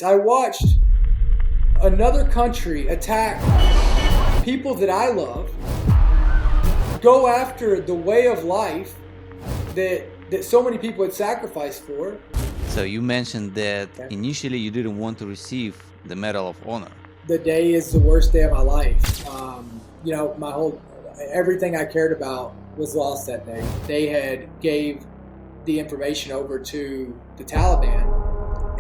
I watched another country attack people that I love, go after the way of life that so many people had sacrificed for. So you mentioned that initially you didn't want to receive the Medal of Honor. The day is the worst day of my life. Everything I cared about was lost that day. They had gave the information over to the Taliban,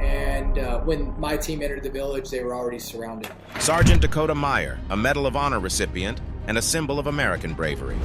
and when my team entered the village, they were already surrounded. Sergeant Dakota Meyer, a Medal of Honor recipient and a symbol of American bravery.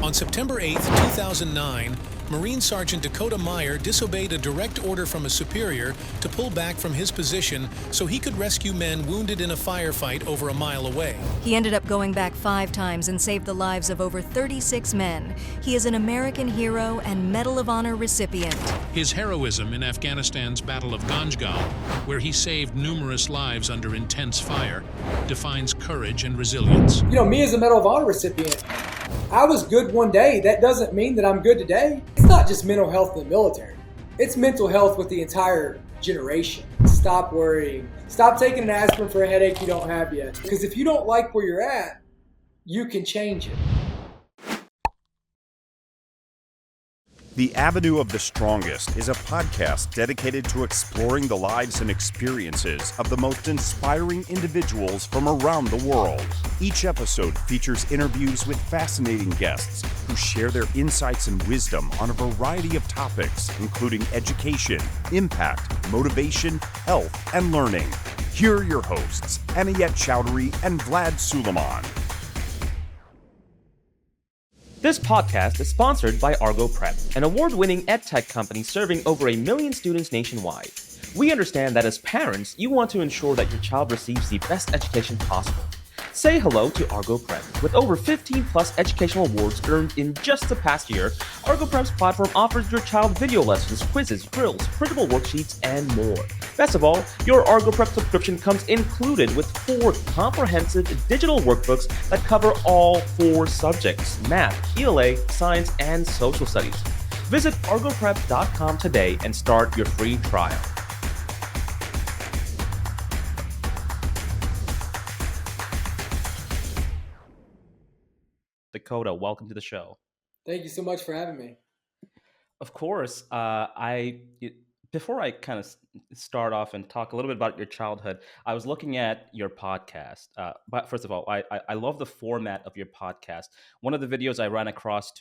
On September 8, 2009, Marine Sergeant Dakota Meyer disobeyed a direct order from a superior to pull back from his position so he could rescue men wounded in a firefight over a mile away. He ended up going back 5 times and saved the lives of over 36 men. He is an American hero and Medal of Honor recipient. His heroism in Afghanistan's Battle of Ganjgal, where he saved numerous lives under intense fire, defines courage and resilience. Me as a Medal of Honor recipient, I was good one day. That doesn't mean that I'm good today. It's not just mental health in the military. It's mental health with the entire generation. Stop worrying. Stop taking an aspirin for a headache you don't have yet. Because if you don't like where you're at, you can change it. The Avenue of the Strongest is a podcast dedicated to exploring the lives and experiences of the most inspiring individuals from around the world. Each episode features interviews with fascinating guests who share their insights and wisdom on a variety of topics, including education, impact, motivation, health, and learning. Here are your hosts, Anayet Chowdhury and Vlad Suleiman. This podcast is sponsored by ArgoPrep, an award-winning edtech company serving over 1 million students nationwide. We understand that as parents, you want to ensure that your child receives the best education possible. Say hello to ArgoPrep. With over 15 plus educational awards earned in just the past year, ArgoPrep's platform offers your child video lessons, quizzes, drills, printable worksheets, and more. Best of all, your ArgoPrep subscription comes included with 4 comprehensive digital workbooks that cover all 4 subjects: math, ELA, science, and social studies. Visit argoprep.com today and start your free trial. Dakota, welcome to the show. Thank you so much for having me. Of course. Before I kind of start off and talk a little bit about your childhood, I was looking at your podcast. But first of all, I love the format of your podcast. One of the videos I ran across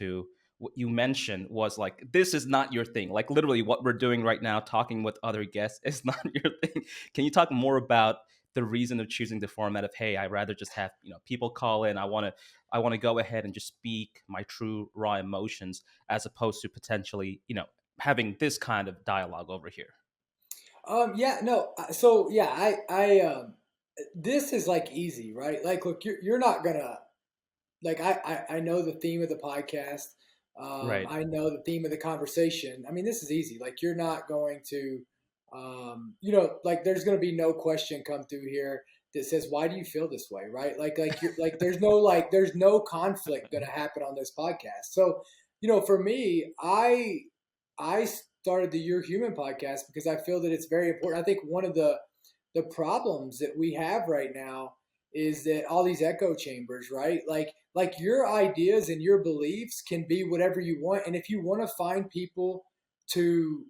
what you mentioned was like, this is not your thing. Like literally what we're doing right now, talking with other guests, is not your thing. Can you talk more about the reason of choosing the format of, hey, I'd rather just have people call in. I want to go ahead and just speak my true raw emotions, as opposed to potentially having this kind of dialogue over here. This is like easy, right? Like, look, you're not gonna, like, I know the theme of the podcast. Right. I know the theme of the conversation. I mean, this is easy. Like, you're not going to, like, there's going to be no question come through here that says, why do you feel this way? Right. There's no conflict going to happen on this podcast. So, for me, I started the You're Human podcast because I feel that it's very important. I think one of the problems that we have right now is that all these echo chambers, right? Like your ideas and your beliefs can be whatever you want. And if you want to find people to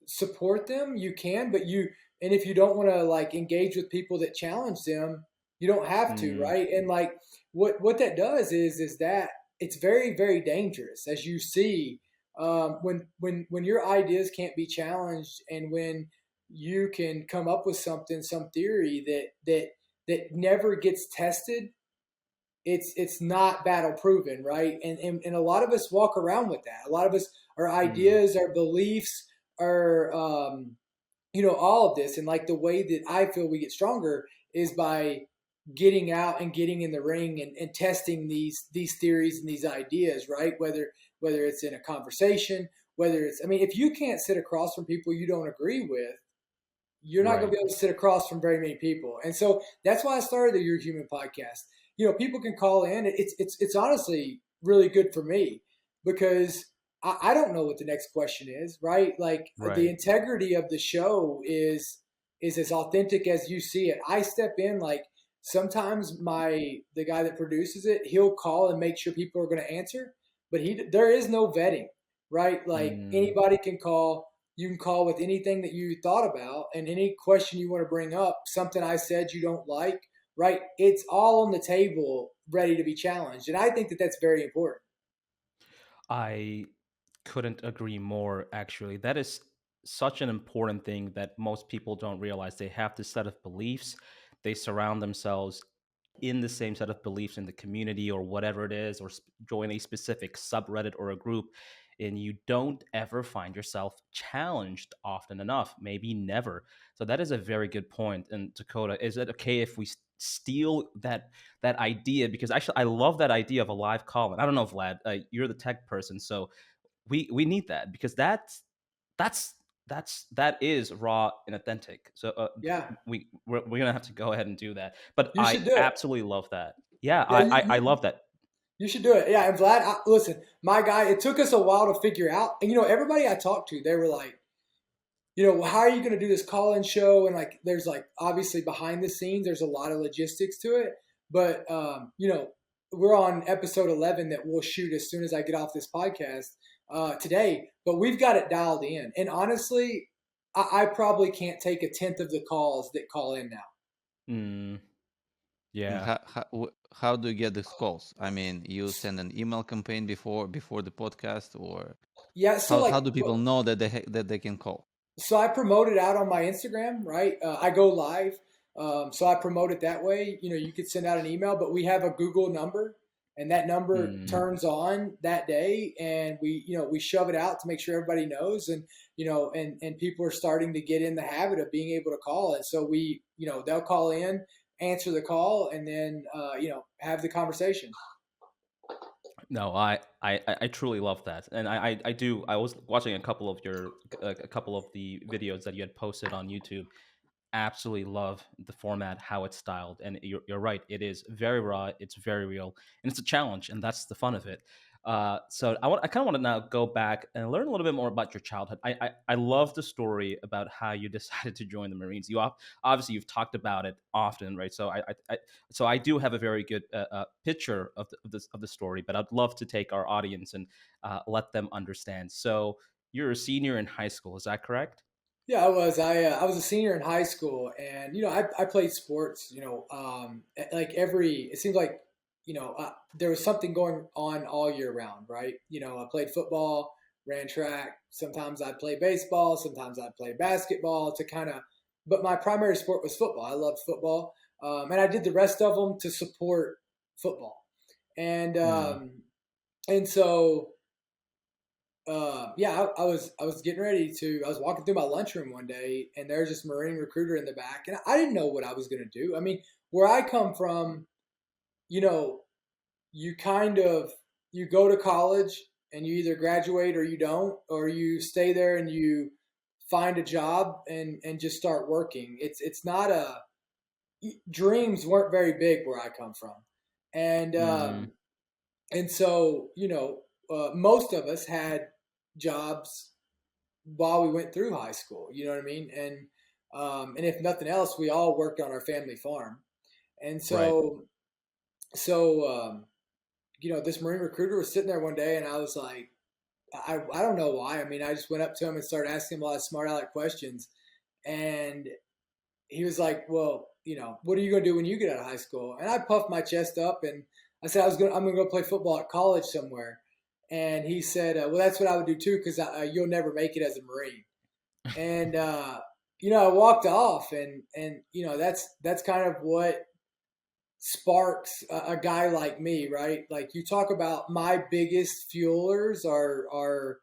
support them, you can, and if you don't want to like engage with people that challenge them, you don't have to, right? And like what that does is that it's very, very dangerous, as you see, when your ideas can't be challenged, and when you can come up with some theory that never gets tested. It's not battle proven, right? And a lot of us walk around with that. A lot of us, our ideas, our beliefs, our all of this. And like the way that I feel we get stronger is by getting out and getting in the ring and testing these theories and these ideas, right? Whether it's in a conversation, if you can't sit across from people you don't agree with, you're not going to be able to sit across from very many people. And so that's why I started the You're Human podcast. People can call in. It's honestly really good for me because I don't know what the next question is, right? Like the integrity of the show is is as authentic as you see it. I step in, like, sometimes the guy that produces it, he'll call and make sure people are going to answer, but there is no vetting, right? Like, anybody can call. You can call with anything that you thought about and any question you want to bring up, something I said you don't like, right? It's all on the table, ready to be challenged. And I think that that's very important. I couldn't agree more, actually. That is such an important thing that most people don't realize. They have this set of beliefs, they surround themselves in the same set of beliefs in the community or whatever it is, or join a specific subreddit or a group, and you don't ever find yourself challenged often enough, maybe never. So that is a very good point. And Dakota, is it okay if we steal that idea? Because actually I love that idea of a live call. And I don't know, Vlad, you're the tech person, so we need that, because that is raw and authentic. So Yeah, we're gonna have to go ahead and do that. But you I should do it. absolutely love that. Yeah, Yeah, I love that. you should do it. Yeah, and Vlad, listen, my guy, it took us a while to figure out. And, everybody I talked to, they were like, how are you going to do this call-in show? And, like, there's, like, obviously behind the scenes, there's a lot of logistics to it. But, we're on episode 11 that we'll shoot as soon as I get off this podcast today. But we've got it dialed in. And honestly, I probably can't take a tenth of the calls that call in now. Mm, And yeah. how do you get these calls? I mean, you send an email campaign before the podcast, or Yeah, so, like, how do people know that they can call? So I promote it out on my Instagram, right? I go live. So I promote it that way. You could send out an email, but we have a Google number, and that number turns on that day, and we shove it out to make sure everybody knows, and and people are starting to get in the habit of being able to call. And so they'll call in, answer the call, and then have the conversation. No, I truly love that, and I do. I was watching a couple of the videos that you had posted on YouTube. Absolutely love the format, how it's styled, and you're right. It is very raw. It's very real, and it's a challenge, and that's the fun of it. So I kind of want to now go back and learn a little bit more about your childhood. I love the story about how you decided to join the Marines. Obviously you've talked about it often, right? So I do have a very good picture of the story, but I'd love to take our audience and let them understand. So you're a senior in high school, is that correct? Yeah, I was. I was a senior in high school, and I played sports. Like it seems like there was something going on all year round, right? I played football, ran track. Sometimes I'd play baseball. Sometimes I'd play basketball but my primary sport was football. I loved football, and I did the rest of them to support football, and so. I was getting ready to. I was walking through my lunchroom one day, and there's this Marine recruiter in the back, and I didn't know what I was going to do. I mean, where I come from, you go to college and you either graduate or you don't, or you stay there and you find a job and just start working. It's not dreams weren't very big where I come from, and so most of us had jobs while we went through high school. You know what I mean? And if nothing else, we all worked on our family farm. And so, this Marine recruiter was sitting there one day, and I was like, I don't know why. I mean, I just went up to him and started asking him a lot of smart aleck questions. And he was like, well, what are you going to do when you get out of high school? And I puffed my chest up, and I said, I'm going to go play football at college somewhere. And he said, well, that's what I would do too, because you'll never make it as a Marine. And, I walked off, and that's kind of what sparks a guy like me, right? Like, you talk about my biggest fuelers are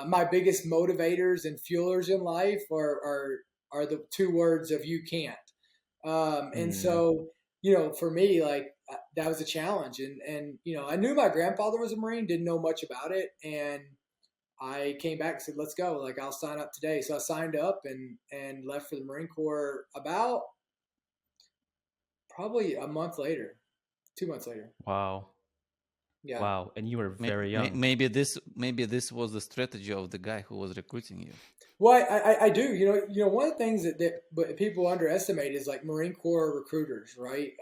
my biggest motivators and fuelers in life are the two words of "you can't." And so, for me, like, that was a challenge. And I knew my grandfather was a Marine, didn't know much about it. And I came back and said, let's go. Like, I'll sign up today. So I signed up and left for the Marine Corps about probably a month later, 2 months later. Wow. Yeah. Wow, and you were very young. Maybe this was the strategy of the guy who was recruiting you. Well, I do. One of the things but people underestimate is like Marine Corps recruiters, right?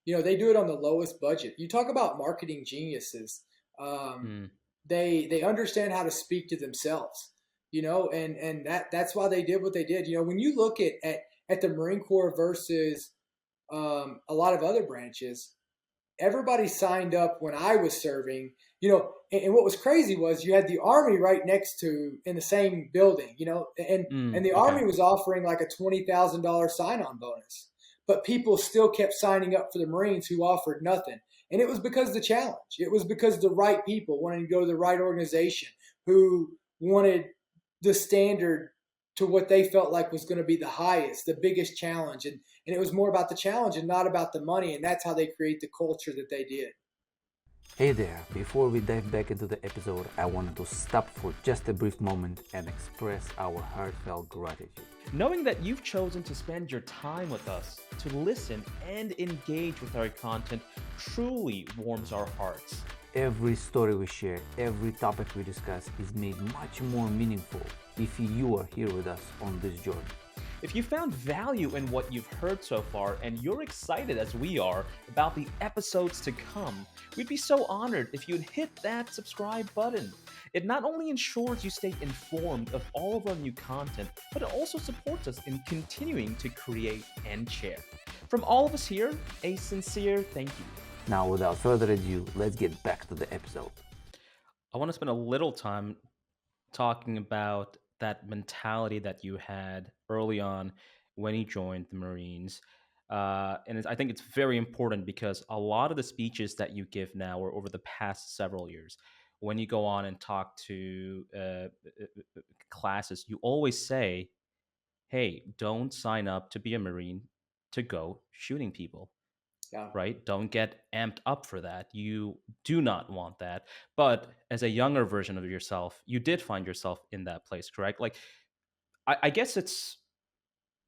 They do it on the lowest budget. You talk about marketing geniuses. Mm. They understand how to speak to themselves, and that's why they did what they did. When you look at the Marine Corps versus a lot of other branches, everybody signed up when I was serving, and what was crazy was you had the Army right next to in the same building, and the Okay. Army was offering like a $20,000 sign-on bonus, but people still kept signing up for the Marines who offered nothing. And it was because of the challenge. It was because the right people wanted to go to the right organization who wanted the standard to what they felt like was going to be the highest, the biggest challenge. And it was more about the challenge and not about the money. And that's how they create the culture that they did. Hey there, before we dive back into the episode, I wanted to stop for just a brief moment and express our heartfelt gratitude. Knowing that you've chosen to spend your time with us, to listen and engage with our content truly warms our hearts. Every story we share, every topic we discuss is made much more meaningful if you are here with us on this journey. If you found value in what you've heard so far and you're excited as we are about the episodes to come, we'd be so honored if you'd hit that subscribe button. It not only ensures you stay informed of all of our new content, but it also supports us in continuing to create and share. From all of us here, a sincere thank you. Now, without further ado, let's get back to the episode. I want to spend a little time talking about that mentality that you had early on when you joined the Marines. I think it's very important because a lot of the speeches that you give now or over the past several years, when you go on and talk to classes, you always say, hey, don't sign up to be a Marine to go shooting people. Yeah. Right? Don't get amped up for that. You do not want that. But as a younger version of yourself, you did find yourself in that place, correct? Like, I guess it's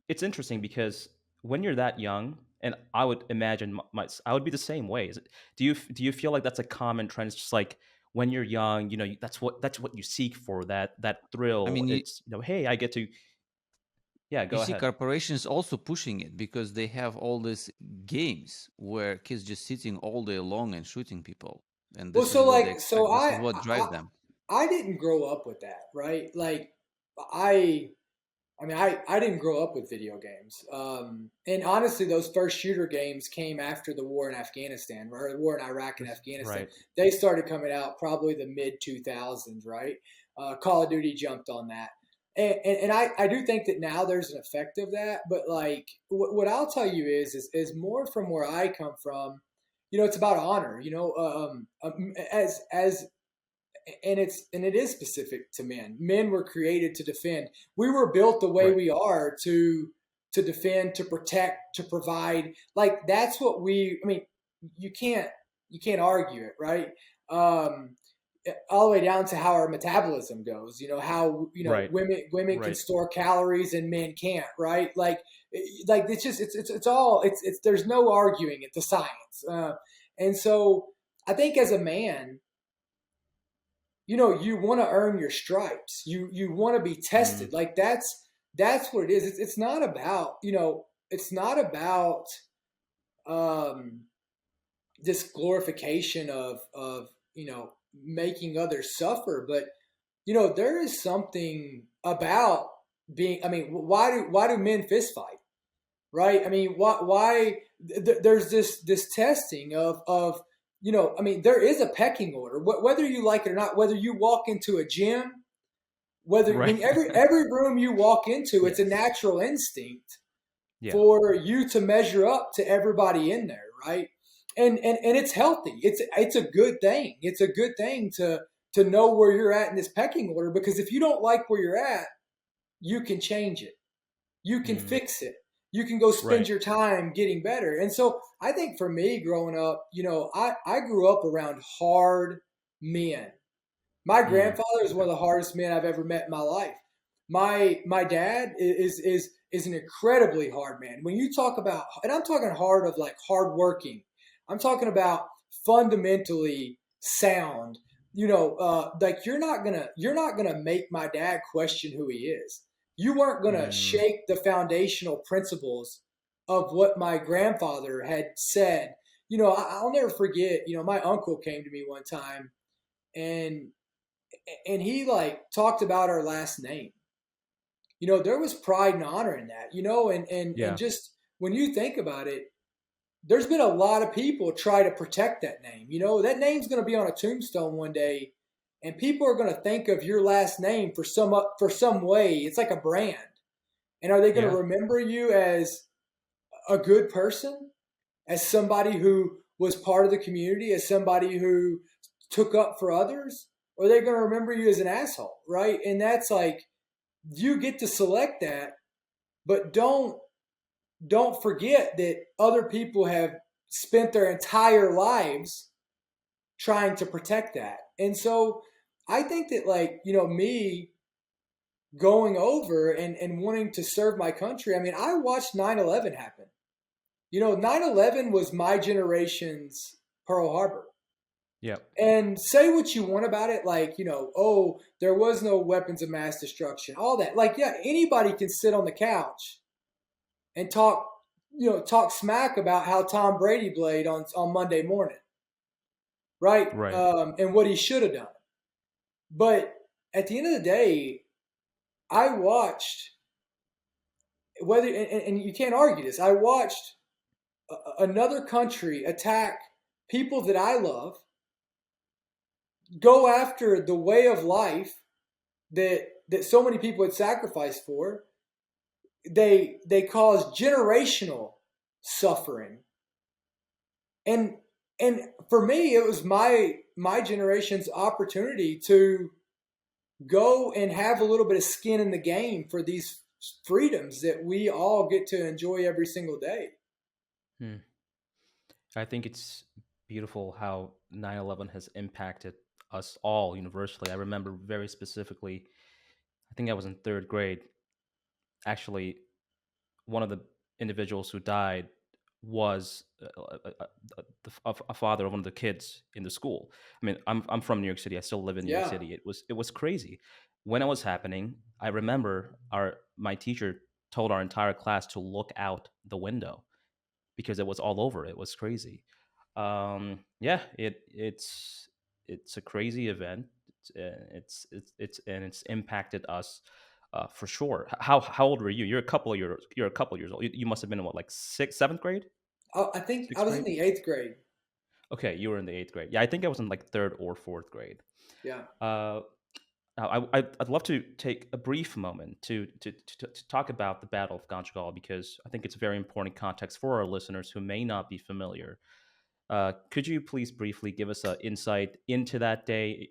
interesting because when you're that young, and I would imagine I would be the same way. Do you feel like that's a common trend? It's just like when you're young, that's what you seek for, that thrill. I mean, It's hey, I get to. Yeah, go you ahead. see corporations also pushing it because they have all these games where kids just sitting all day long and shooting people, and this is what they expect. This is what drives them. I didn't grow up with that, right? Like I didn't grow up with video games. And honestly, those first shooter games came after the war in Afghanistan, or the war in Iraq and Afghanistan. Right. They started coming out probably the mid 2000s, right? Call of Duty jumped on that. And I do think that now there's an effect of that, but like what I'll tell you is more from where I come from. It's about honor. It is specific to men. Men were created to defend. We were built the way Right. we are to defend, to protect, to provide. Like that's what you can't argue it, right? All the way down to how our metabolism goes, how Right. women can Right. store calories and men can't, right? Like it's just it's all there's no arguing it, the science. And so I think as a man, you want to earn your stripes. You want to be tested. Like that's what it is. It's not about this glorification of making others suffer, but there is something about being. I mean, why do men fist fight, right? I mean, why there's this testing of I mean, there is a pecking order, whether you like it or not. Whether you walk into a gym, Right. I mean, every room you walk into, it's a natural instinct for you to measure up to everybody in there, right? And it's healthy. It's a good thing. It's a good thing to know where you're at in this pecking order, because if you don't like where you're at, you can change it. You can fix it. You can go spend your time getting better. And so I think for me growing up, I grew up around hard men. My grandfather is one of the hardest men I've ever met in my life. My dad is an incredibly hard man. When you talk about, and I'm talking hard of like hardworking, I'm talking about fundamentally sound. Like you're not gonna make my dad question who he is. You weren't gonna shake the foundational principles of what my grandfather had said. I'll never forget. My uncle came to me one time, and he like talked about our last name. There was pride and honor in that. And just when you think about it, there's been a lot of people try to protect that name. That name's going to be on a tombstone one day, and people are going to think of your last name for some way. It's like a brand. And are they going to remember you as a good person, as somebody who was part of the community, as somebody who took up for others? Or are they going to remember you as an asshole, right? And that's like, you get to select that, but don't forget that other people have spent their entire lives trying to protect that. And so I think that, like, me going over and wanting to serve my country, I mean, I watched 9/11 happen. 9/11 was my generation's Pearl Harbor. Yeah. And say what you want about it, like, oh, there was no weapons of mass destruction, all that. Like, yeah, anybody can sit on the couch and talk smack about how Tom Brady played on Monday morning, right? And what he should have done. But at the end of the day, I watched and you can't argue this. I watched another country attack people that I love, go after the way of life that so many people had sacrificed for. They caused generational suffering. And for me, it was my generation's opportunity to go and have a little bit of skin in the game for these freedoms that we all get to enjoy every single day. I think it's beautiful how 9/11 has impacted us all universally. I remember very specifically, I think I was in third grade. Actually, one of the individuals who died was a father of one of the kids in the school. I mean, I'm from New York City. I still live in New York City. It was crazy. When it was happening, I remember my teacher told our entire class to look out the window because it was all over. It was crazy. It's a crazy event. It's impacted us for sure. How old were you? You're a couple of years old. You must have been in what, like seventh grade? Oh, I think I was in the 8th grade. Okay, you were in the 8th grade. Yeah, I think I was in like 3rd or 4th grade. Yeah. I'd love to take a brief moment to talk about the Battle of Ganjgal, because I think it's a very important context for our listeners who may not be familiar. Could you please briefly give us an insight into that day?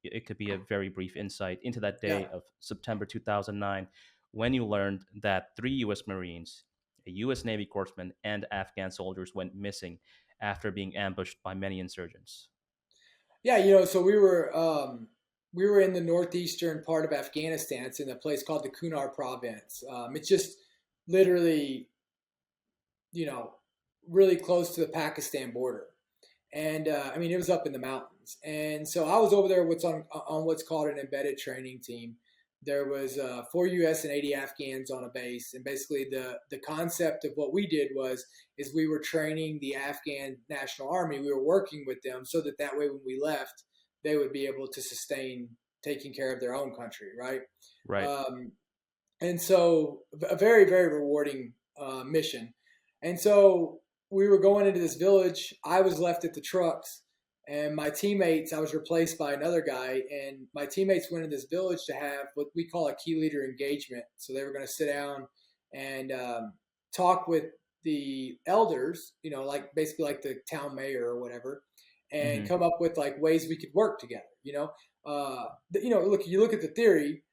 It could be a very brief insight into that day of September 2009, when you learned that 3 U.S. Marines, a U.S. Navy corpsman, and Afghan soldiers went missing after being ambushed by many insurgents. Yeah, so we were in the northeastern part of Afghanistan. It's in a place called the Kunar province. It's just literally, really close to the Pakistan border. And it was up in the mountains. And so I was over there on what's called an embedded training team. There was 4 U.S. and 80 Afghans on a base. And basically the concept of what we did is we were training the Afghan National Army. We were working with them so that way when we left, they would be able to sustain taking care of their own country, right? Right. And so a very, very rewarding mission. And so we were going into this village. I was left at the trucks, and my teammates, I was replaced by another guy, and my teammates went into this village to have what we call a key leader engagement. So they were going to sit down and talk with the elders, like basically like the town mayor or whatever, and come up with like ways we could work together. Look, you look at the theory.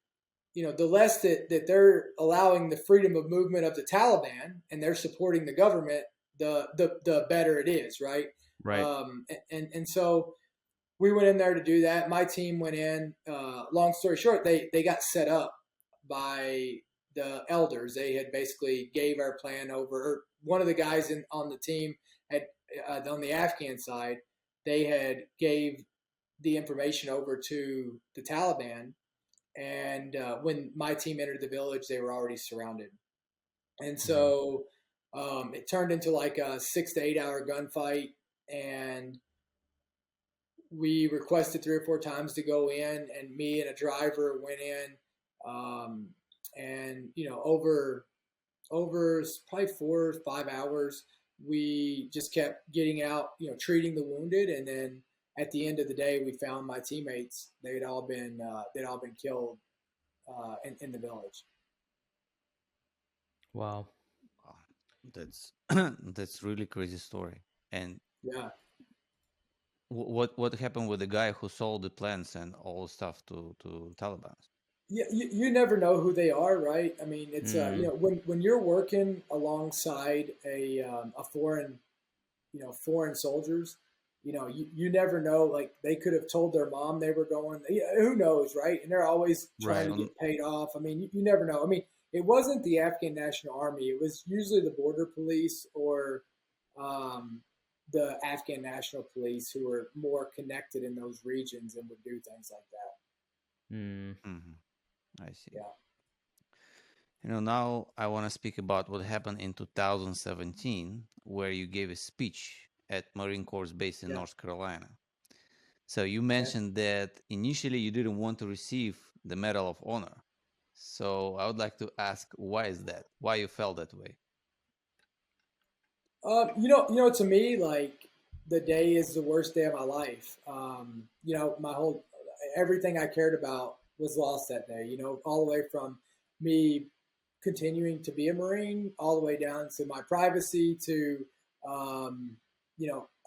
The less that they're allowing the freedom of movement of the Taliban and they're supporting the government, the better it is, right? Right. And so we went in there to do that. My team went in. Long story short, they got set up by the elders. They had basically gave our plan over. One of the guys on the team had on the Afghan side they had gave the information over to the Taliban, and when my team entered the village, they were already surrounded, and so it turned into like a 6 to 8 hour gunfight, and we requested 3 or 4 times to go in, and me and a driver went in, and over probably 4 or 5 hours, we just kept getting out, treating the wounded, and then at the end of the day, we found my teammates. They'd all been killed in the village. Wow. That's that's really crazy story. And yeah, what happened with the guy who sold the plants and all stuff to Taliban? Yeah, you never know who they are, right? I mean, it's when you're working alongside a foreign foreign soldiers, you never know. Like, they could have told their mom they were going. Who knows, right? And they're always trying to get paid off. I mean, you never know. I mean, it wasn't the Afghan National Army. It was usually the border police or the Afghan National Police, who were more connected in those regions and would do things like that. Mm-hmm. I see. Yeah. Now I want to speak about what happened in 2017, where you gave a speech at Marine Corps base in North Carolina. So you mentioned that initially you didn't want to receive the Medal of Honor. So I would like to ask, why is that? Why you felt that way? To me, like, the day is the worst day of my life. Everything I cared about was lost that day, all the way from me continuing to be a Marine, all the way down to my privacy, to,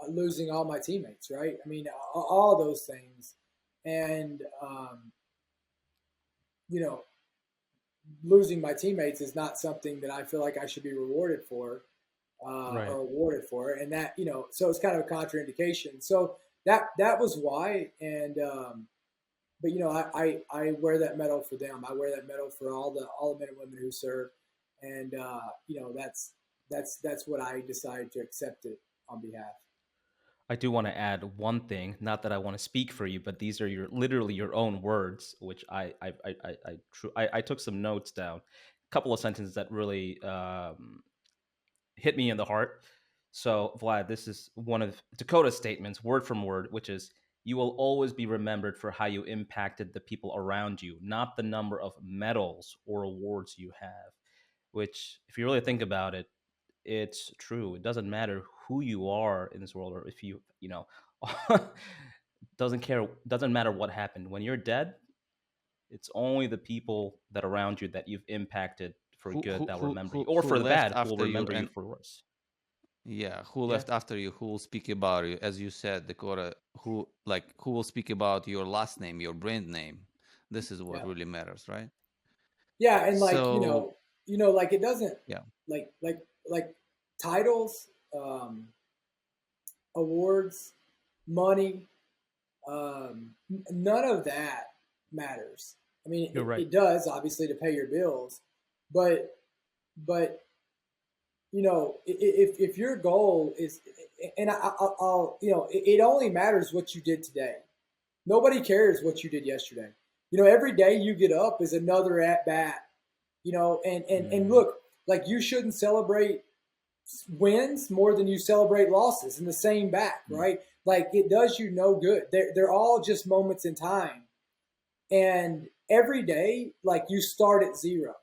losing all my teammates, right? I mean, all those things. And, losing my teammates is not something that I feel like I should be rewarded for. Or awarded for it, and that, so it's kind of a contraindication. So that was why. And but I wear that medal for them. I wear that medal for all the men and women who serve, and that's what I decided to accept it on behalf. I do want to add one thing. Not that I want to speak for you, but these are literally your own words, which I took some notes down. A couple of sentences that really hit me in the heart. So, Vlad, this is one of Dakota's statements, word from word, which is, "You will always be remembered for how you impacted the people around you, not the number of medals or awards you have." Which, if you really think about it, it's true. It doesn't matter who you are in this world, or if doesn't matter what happened. When you're dead, it's only the people that around you that you've impacted for good that will remember you, or for the bad, who will remember you for worse. Yeah, who left after you, who will speak about you, as you said, Dakota, who will speak about your last name, your brand name. This is what really matters, right? Yeah, and like it doesn't like titles, awards, money, none of that matters. I mean, it does, obviously, to pay your bills, but if your goal is, and I'll it only matters what you did today. Nobody cares what you did yesterday. Every day you get up is another at bat. And look, like, you shouldn't celebrate wins more than you celebrate losses in the same bat, right? Like, it does you no good. They're all just moments in time. And every day, like, you start at zero.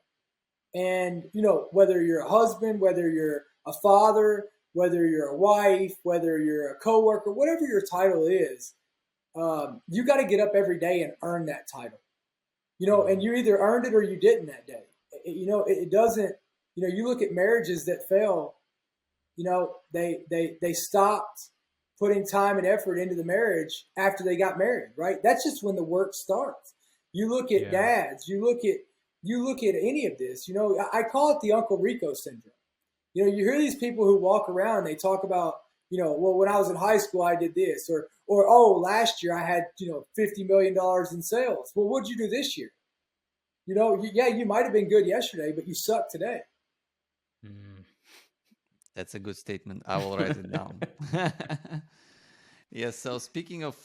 And, whether you're a husband, whether you're a father, whether you're a wife, whether you're a coworker, whatever your title is, you got to get up every day and earn that title. And you either earned it or you didn't that day. It doesn't, you look at marriages that fail, they stopped putting time and effort into the marriage after they got married, right? That's just when the work starts. You look at dads, you look at any of this, I call it the Uncle Rico syndrome. You hear these people who walk around and they talk about, well, when I was in high school, I did this, or oh, last year I had, $50 million in sales. Well, what'd you do this year? You might have been good yesterday, but you suck today. That's a good statement. I will write it down. Yes. So speaking of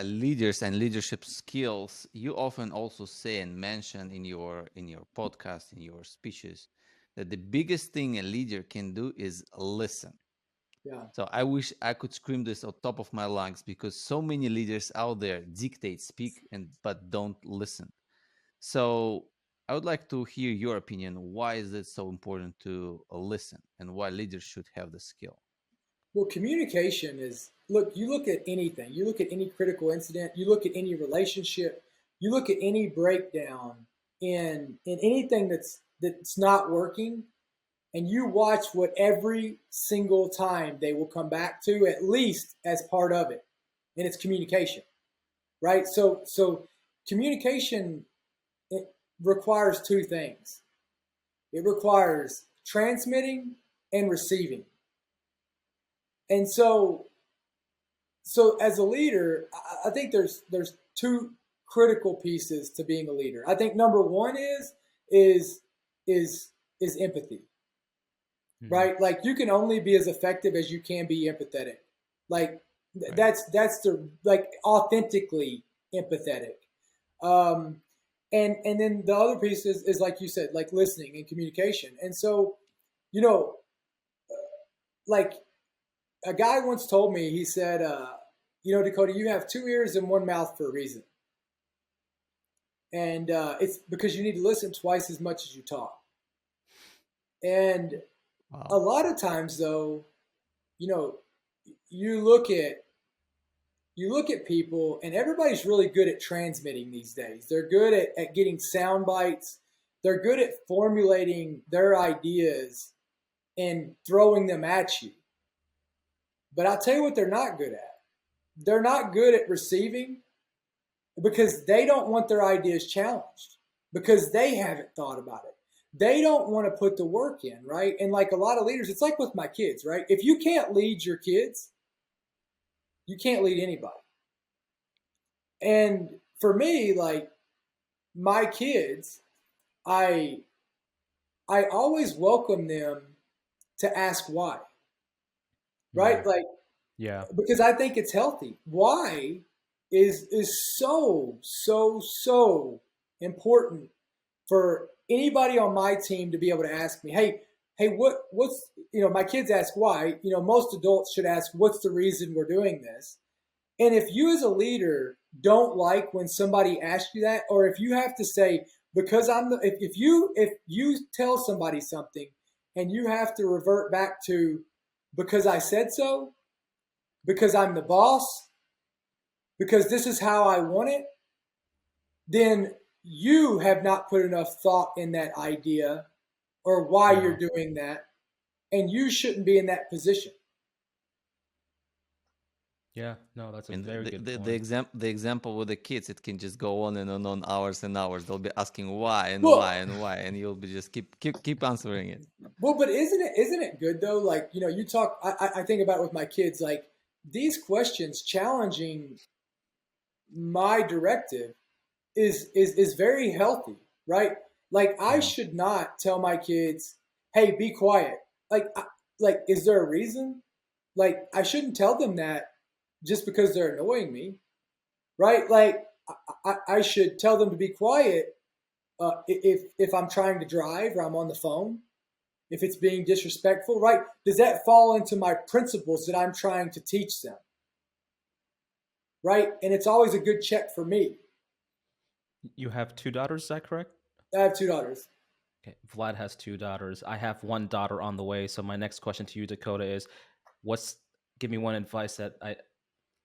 leaders and leadership skills, you often also say and mention in your podcast, in your speeches, that the biggest thing a leader can do is listen. Yeah. So I wish I could scream this on top of my lungs, because so many leaders out there dictate, speak, but don't listen. So I would like to hear your opinion. Why is it so important to listen, and why leaders should have the skill? Well, communication is, look, you look at anything, you look at any critical incident, you look at any relationship, you look at any breakdown in anything that's not working, and you watch what every single time they will come back to, at least as part of it, and it's communication, right? So communication, it requires two things. It requires transmitting and receiving. And so as a leader, I think there's two critical pieces to being a leader. I think number one is is empathy, right? Like, you can only be as effective as you can be empathetic. Like, that's the, like, authentically empathetic. And then the other piece is like you said, like listening and communication. And so, you know, like, a guy once told me, he said, Dakota, you have two ears and one mouth for a reason. And it's because you need to listen twice as much as you talk. And a lot of times, though, you look at people, and everybody's really good at transmitting these days. They're good at getting sound bites. They're good at formulating their ideas and throwing them at you. But I'll tell you what they're not good at. They're not good at receiving, because they don't want their ideas challenged, because they haven't thought about it. They don't want to put the work in, right? And like a lot of leaders, it's like with my kids, right? If you can't lead your kids, you can't lead anybody. And for me, like, my kids, I always welcome them to ask why, right? Like, yeah, because I think it's healthy. Why is so important for anybody on my team to be able to ask me, hey, what's, my kids ask why. Most adults should ask, what's the reason we're doing this? And if you as a leader don't like when somebody asks you that, or if you have to say, because if you tell somebody something and you have to revert back to, because I said so, because I'm the boss, because this is how I want it, then you have not put enough thought in that idea or why you're doing that, and you shouldn't be in that position. Yeah, no, that's a very good point. The example with the kids, it can just go on and on hours and hours. They'll be asking why and why, and you'll be just keep answering it. Well, but isn't it good though? Like, you talk. I think about it with my kids. Like, these questions challenging my directive is very healthy, right? Like, I should not tell my kids, "Hey, be quiet." Like, is there a reason? Like, I shouldn't tell them that just because they're annoying me, right? Like, I should tell them to be quiet if I'm trying to drive or I'm on the phone, if it's being disrespectful, right? Does that fall into my principles that I'm trying to teach them, right? And it's always a good check for me. You have two daughters, is that correct? I have two daughters. Okay, Vlad has two daughters. I have one daughter on the way. So my next question to you, Dakota, is give me one advice that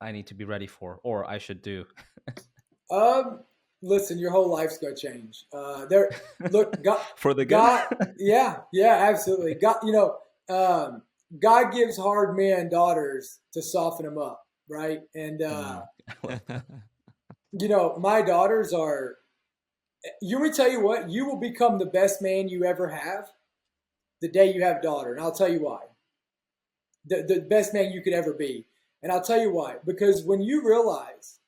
I need to be ready for, or I should do. Listen, your whole life's gonna change. Look, God, for the good. God, yeah, absolutely. God, God gives hard men daughters to soften them up, right? And my daughters are. You will tell you what, you will become the best man you ever have the day you have a daughter, and I'll tell you why. The best man you could ever be. And I'll tell you why. Because when you realize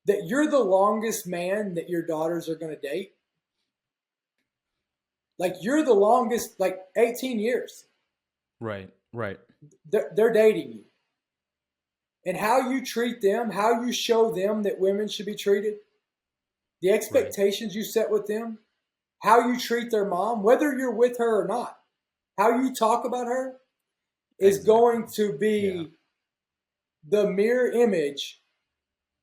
that you're the longest man that your daughters are going to date, like, you're the longest, like 18 years. Right. They're dating you. And how you treat them, how you show them that women should be treated, the expectations you set with them, how you treat their mom, whether you're with her or not, how you talk about her is going to be the mirror image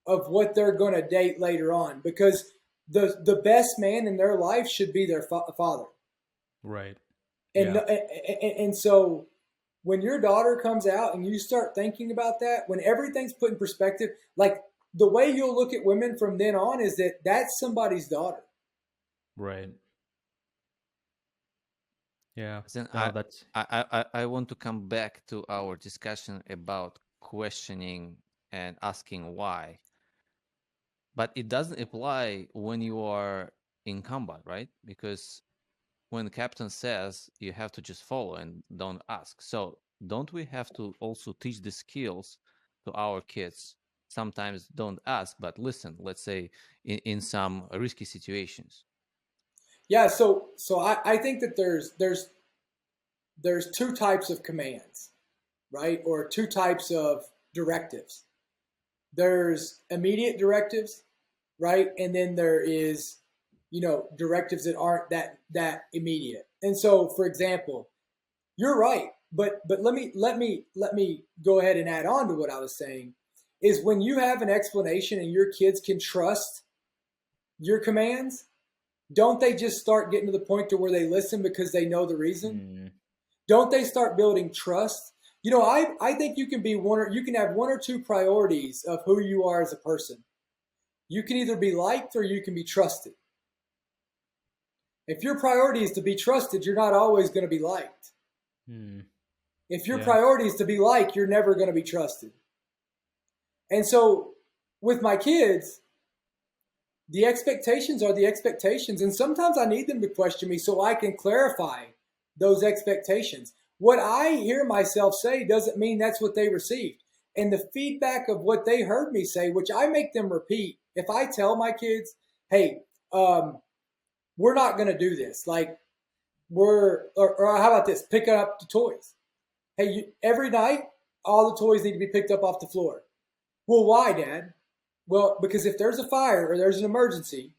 of what they're going to date later on, because the best man in their life should be their father. Right. And so when your daughter comes out and you start thinking about that, when everything's put in perspective, like the way you'll look at women from then on is that that's somebody's daughter. Right. Yeah. Then No, that's I want to come back to our discussion about questioning and asking why. But it doesn't apply when you are in combat, right? Because when the captain says, you have to just follow and don't ask. So don't we have to also teach the skills to our kids? Sometimes don't ask, but listen, let's say in some risky situations. Yeah, so I think that there's two types of commands, right? Or two types of directives. There's immediate directives, right? And then there is, directives that aren't that immediate. And so, for example, you're right, but let me go ahead and add on to what I was saying, is when you have an explanation and your kids can trust your commands, don't they just start getting to the point to where they listen because they know the reason? Don't they start building trust? I think you can have one or two priorities of who you are as a person. You can either be liked or you can be trusted. If your priority is to be trusted, you're not always going to be liked. If your priority is to be liked, you're never going to be trusted. And so with my kids, the expectations are the expectations. And sometimes I need them to question me so I can clarify those expectations. What I hear myself say doesn't mean that's what they received. And the feedback of what they heard me say, which I make them repeat. If I tell my kids, hey, we're not going to do this. Like or how about this? Pick up the toys. Hey, every night, all the toys need to be picked up off the floor. Well, why, Dad? Well, because if there's a fire or there's an emergency,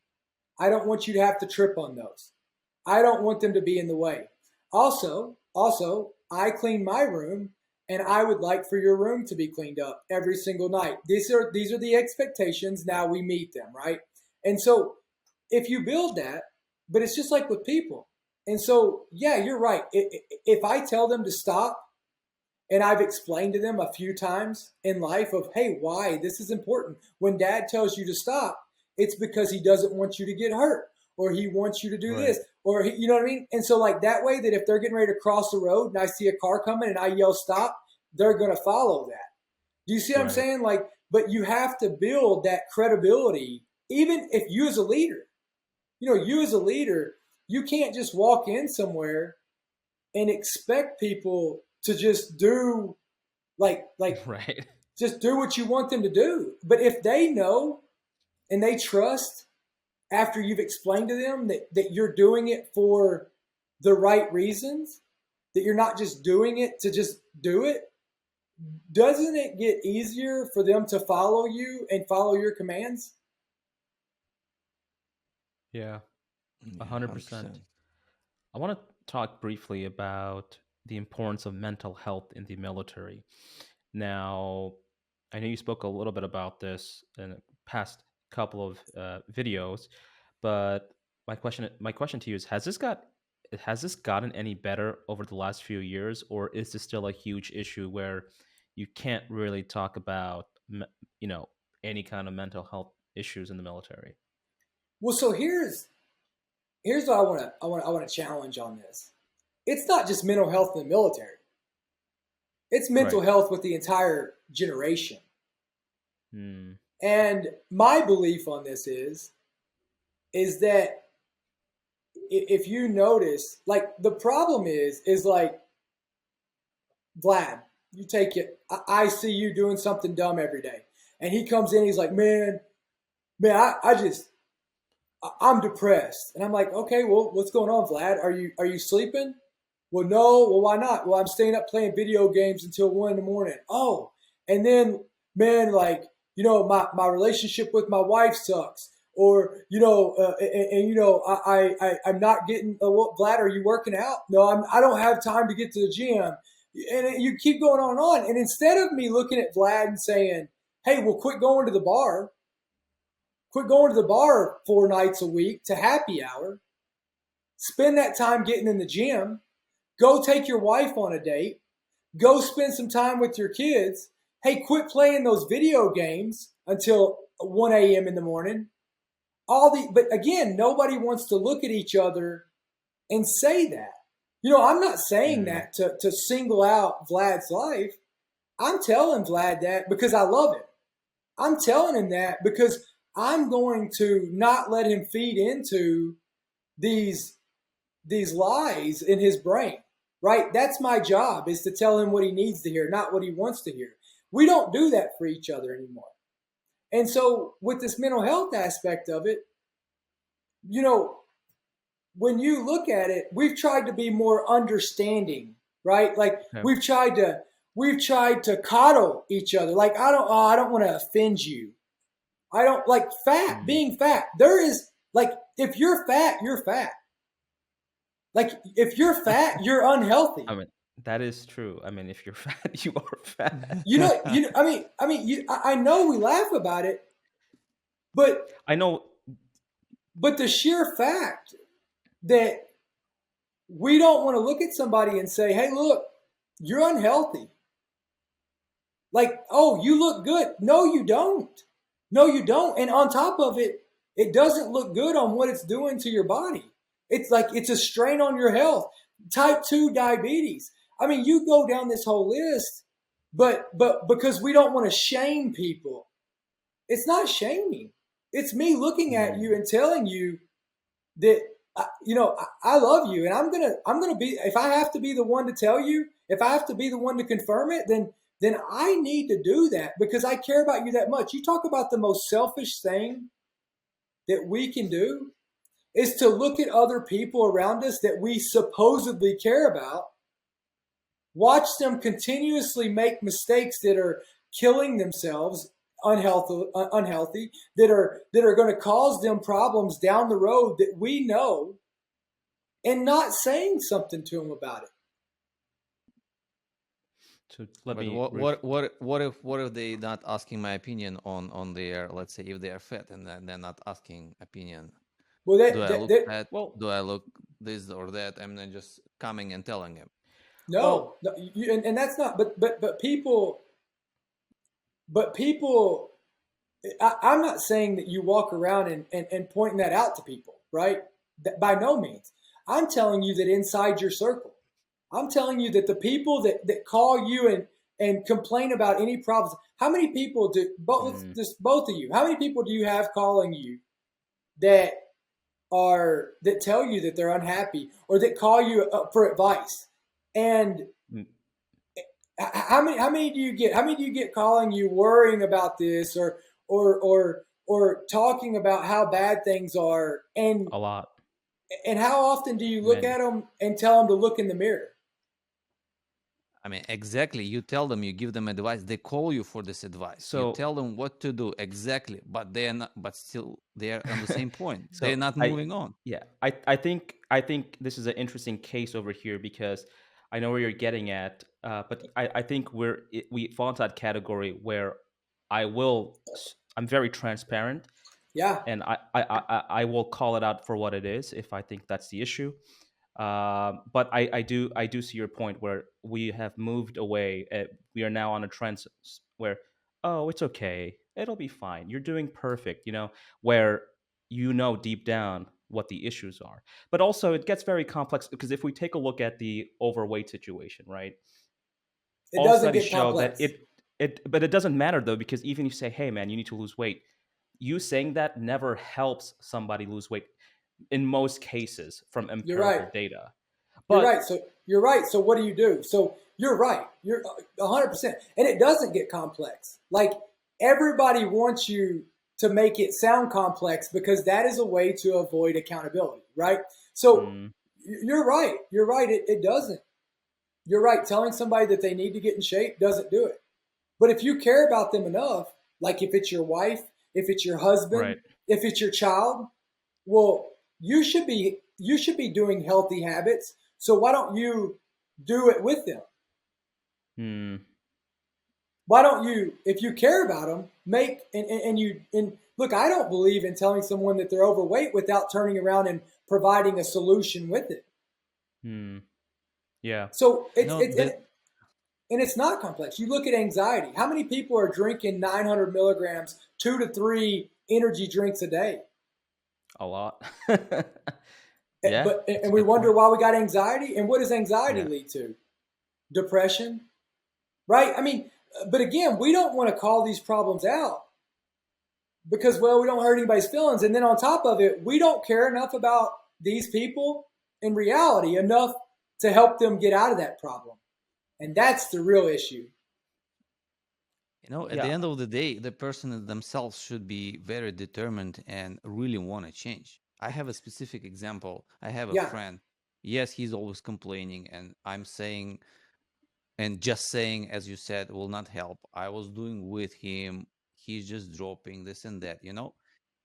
I don't want you to have to trip on those. I don't want them to be in the way. Also, I clean my room, and I would like for your room to be cleaned up every single night. These are the expectations. Now we meet them, right? And so if you build that, but it's just like with people. And so, yeah, you're right. If I tell them to stop, and I've explained to them a few times in life of, hey, why this is important. When Dad tells you to stop, it's because he doesn't want you to get hurt, or he wants you to do this, or you know what I mean? And so like that way that if they're getting ready to cross the road and I see a car coming and I yell stop, they're going to follow that. Do you see what I'm saying? Like, but you have to build that credibility, even if you as a leader, you can't just walk in somewhere and expect people to just do just do what you want them to do. But if they know and they trust after you've explained to them that you're doing it for the right reasons, that you're not just doing it to just do it, doesn't it get easier for them to follow you and follow your commands? Yeah, 100%. I want to talk briefly about the importance of mental health in the military. Now, I know you spoke a little bit about this in the past couple of videos, but my question to you is: has this gotten any better over the last few years, or is this still a huge issue where you can't really talk about any kind of mental health issues in the military? Well, so here's what I want to challenge on this. It's not just mental health in the military. It's mental health with the entire generation. And my belief on this is that if you notice, like the problem is like, Vlad, you take it. I see you doing something dumb every day. And he comes in, he's like, man, I'm depressed. And I'm like, okay, well, what's going on, Vlad? Are you sleeping? Well, no. Well, why not? Well, I'm staying up playing video games until 1 a.m. Oh, and then man, like, you know, my relationship with my wife sucks. Or, you know, and you know, I'm not getting, Vlad, are you working out? No, I don't have time to get to the gym. And you keep going on and on. And instead of me looking at Vlad and saying, hey, well, quit going to the bar. Quit going to the bar 4 nights a week to happy hour. Spend that time getting in the gym. Go take your wife on a date. Go spend some time with your kids. Hey, quit playing those video games until 1 a.m. in the morning. But again, nobody wants to look at each other and say that. You know, I'm not saying that to single out Vlad's life. I'm telling Vlad that because I love him. I'm telling him that because I'm going to not let him feed into these lies in his brain, right? That's my job, is to tell him what he needs to hear, not what he wants to hear. We don't do that for each other anymore. And so with this mental health aspect of it, you know, when you look at it, we've tried to be more understanding, right? Like we've tried to coddle each other. Like, I don't want to offend you. I don't like being fat. There is, like, if you're fat, you're fat. Like, if you're fat, you're unhealthy. I mean, that is true. I mean, if you're fat, you are fat. You know. I know we laugh about it, but I know. But the sheer fact that we don't want to look at somebody and say, "Hey, look, you're unhealthy." Like, oh, you look good. No, you don't. No, you don't. And on top of it, it doesn't look good on what it's doing to your body. It's like it's a strain on your health. Type 2 diabetes. I mean, you go down this whole list, but because we don't want to shame people. It's not shaming. It's me looking at you and telling you that, you know, I love you, and I'm gonna be, if I have to be the one to tell you, if I have to be the one to confirm it, then I need to do that because I care about you that much. You talk about the most selfish thing that we can do is to look at other people around us that we supposedly care about, watch them continuously make mistakes that are killing themselves, unhealthy, that are going to cause them problems down the road that we know, and not saying something to them about it. So let me. What if they not asking my opinion on their, let's say, if they are fat and they're not asking opinion? Well, do I look fat? Well, do I look this or that? I'm not just coming and telling him. No, and that's not. But people. I'm not saying that you walk around and pointing that out to people, right? By no means. I'm telling you that inside your circle, I'm telling you that the people that call you and complain about any problems. How many people both of you? How many people do you have calling you that tell you that they're unhappy or that call you for advice? And how many do you get? How many do you get calling you worrying about this or talking about how bad things are? And a lot. And how often do you look at them and tell them to look in the mirror? I mean, exactly. You tell them, you give them advice. They call you for this advice. So you tell them what to do exactly, but they are not. But still, they are on the same point. So they're not moving on. Yeah, I think this is an interesting case over here because I know where you're getting at, but I think we fall into that category where I'm very transparent. Yeah. And I will call it out for what it is if I think that's the issue. But I do see your point where we have moved away. We are now on a trend where, oh, it's okay, it'll be fine, you're doing perfect, where deep down what the issues are. But also it gets very complex because if we take a look at the overweight situation, right? It doesn't get complex. But it doesn't matter though, because even if you say, hey man, you need to lose weight, you saying that never helps somebody lose weight in most cases from empirical data. But, You're right. So what do you do? So you're right. You're 100%. And it doesn't get complex. Like, everybody wants you to make it sound complex because that is a way to avoid accountability, right? So you're right. You're right. It doesn't. You're right. Telling somebody that they need to get in shape doesn't do it. But if you care about them enough, like if it's your wife, if it's your husband, Right. if it's your child, well, you should be doing healthy habits. So why don't you do it with them? Why don't you, if you care about them, make and look, I don't believe in telling someone that they're overweight without turning around and providing a solution with it. Yeah. So and it's not complex. You look at anxiety. How many people are drinking 900 milligrams, 2 to 3 energy drinks a day? A lot. Yeah. And we wonder why we got anxiety. And what does anxiety lead to? Depression, right? I mean, but again, we don't want to call these problems out because, well, we don't hurt anybody's feelings. And then on top of it, we don't care enough about these people in reality enough to help them get out of that problem. And that's the real issue. At the end of the day, the person themselves should be very determined and really want to change. I have a specific example. I have a friend. Yes, he's always complaining, and I'm saying, and just saying, as you said, will not help. I was doing with him. He's just dropping this and that.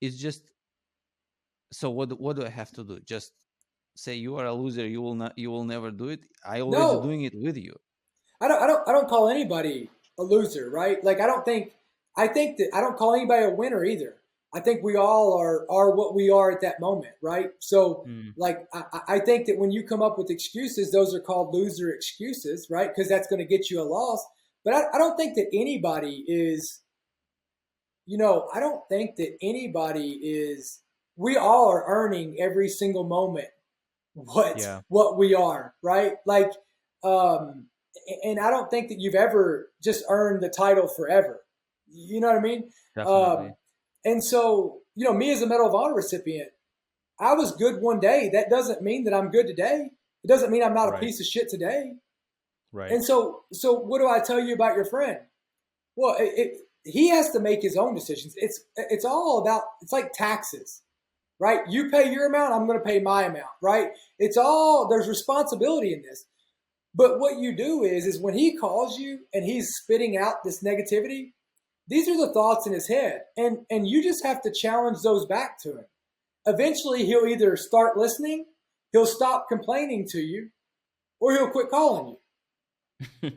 It's just. So what do I have to do? Just say you are a loser. You will never do it. I already doing it with you. I don't call anybody a loser, right? Like I think that I don't call anybody a winner either. I think we all are what we are at that moment, right? So like I think that when you come up with excuses, those are called loser excuses, right? Because that's going to get you a loss. But I don't think that anybody is, I don't think that anybody is, we all are earning every single moment what we are, right? Like, and I don't think that you've ever just earned the title forever. You know what I mean? Definitely. And so, me as a Medal of Honor recipient, I was good one day. That doesn't mean that I'm good today. It doesn't mean I'm not a piece of shit today. Right. And so what do I tell you about your friend? Well, he has to make his own decisions. It's all about, it's like taxes, right? You pay your amount, I'm going to pay my amount, right? There's responsibility in this. But what you do is when he calls you and he's spitting out this negativity, these are the thoughts in his head. And you just have to challenge those back to him. Eventually, he'll either start listening, he'll stop complaining to you, or he'll quit calling you.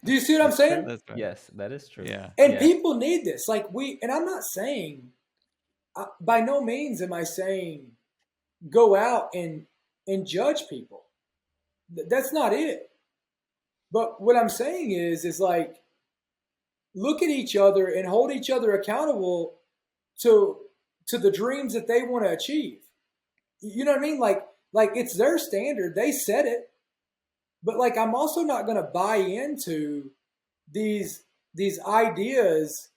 Do you see what I'm saying? That's right. Yes, that is true. Yeah. And people need this. And I'm not saying, by no means am I saying go out and judge people. That's not it. But what I'm saying is like, look at each other and hold each other accountable to the dreams that they want to achieve. You know what I mean? Like it's their standard. They set it. But like, I'm also not going to buy into these ideas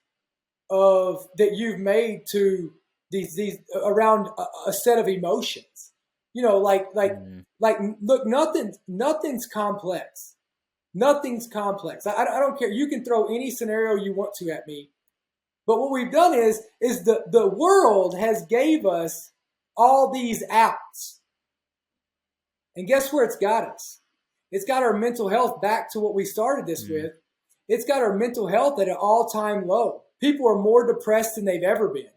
of that you've made to these around a set of emotions. Look, nothing's complex. Nothing's complex. I don't care. You can throw any scenario you want to at me. But what we've done is the world has gave us all these outs. And guess where it's got us? It's got our mental health back to what we started this with. It's got our mental health at an all-time low. People are more depressed than they've ever been.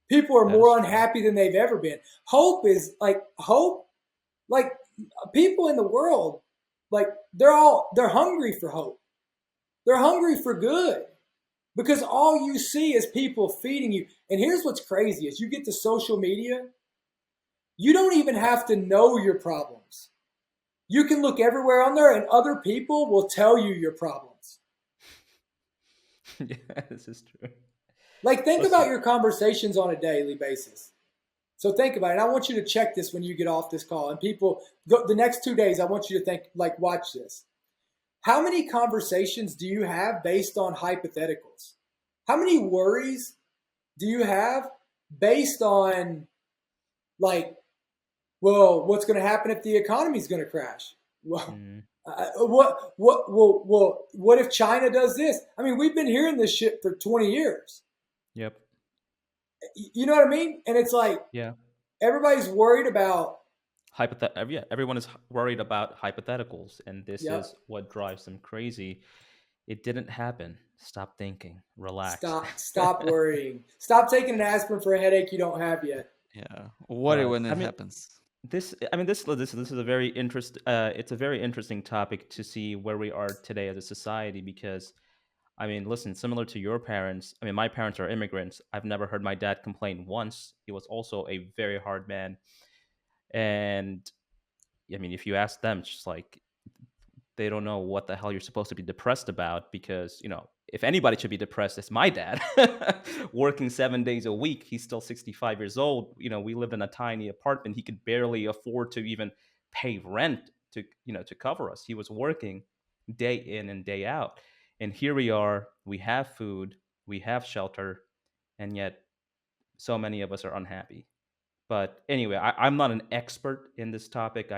People are more unhappy than they've ever been. Hope, like people in the world, like they're hungry for hope. They're hungry for good because all you see is people feeding you. And here's what's crazy is you get to social media, you don't even have to know your problems. You can look everywhere on there and other people will tell you your problems. Yeah, this is true. Like think about your conversations on a daily basis. So think about it. And I want you to check this when you get off this call. And people, the next 2 days, I want you to think, like, watch this. How many conversations do you have based on hypotheticals? How many worries do you have based on, like, well, what's going to happen if the economy is going to crash? Well, what if China does this? I mean, we've been hearing this shit for 20 years. Yep. You know what I mean? And it's like, everybody's worried about everyone is worried about hypotheticals, and this is what drives them crazy. It didn't happen. Stop thinking. Relax. Stop worrying. Stop taking an aspirin for a headache you don't have yet. Yeah, worry But when I it mean, happens. this is a very it's a very interesting topic to see where we are today as a society, because I mean, listen, similar to your parents, I mean, my parents are immigrants. I've never heard my dad complain once. He was also a very hard man. And I mean, if you ask them, it's just like they don't know what the hell you're supposed to be depressed about, because, if anybody should be depressed, it's my dad. Working 7 days a week. He's still 65 years old. We lived in a tiny apartment. He could barely afford to even pay rent to cover us. He was working day in and day out. And here we are, we have food, we have shelter, and yet so many of us are unhappy. But anyway, I'm not an expert in this topic.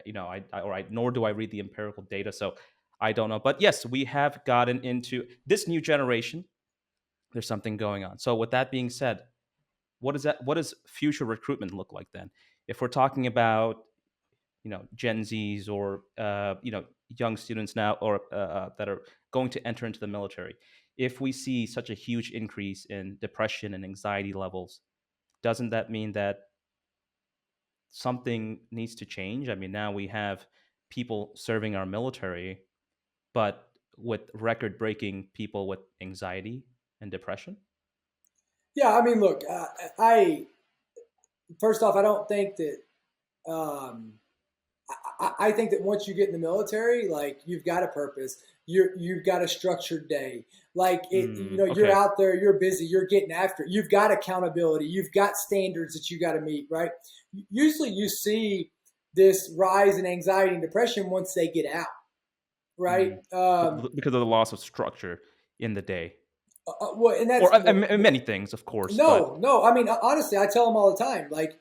Nor do I read the empirical data, so I don't know. But yes, we have gotten into this new generation. There's something going on. So with that being said, what is that? What does future recruitment look like then? If we're talking about Gen Zs, or young students now, or that are going to enter into the military, if we see such a huge increase in depression and anxiety levels, doesn't that mean that something needs to change? I mean, now we have people serving our military, but with record breaking people with anxiety and depression. Yeah, I mean, look, I first off, I don't think that. I think that once you get in the military, like, you've got a purpose. You've got a structured day. Like, you're Okay. out there, you're busy, you're getting after it. You've got accountability. You've got standards that you got to meet, right? Usually, you see this rise in anxiety and depression once they get out, right? Because of the loss of structure in the day, Well, and that's or many things, of course. But no. I mean, honestly, I tell them all the time. Like,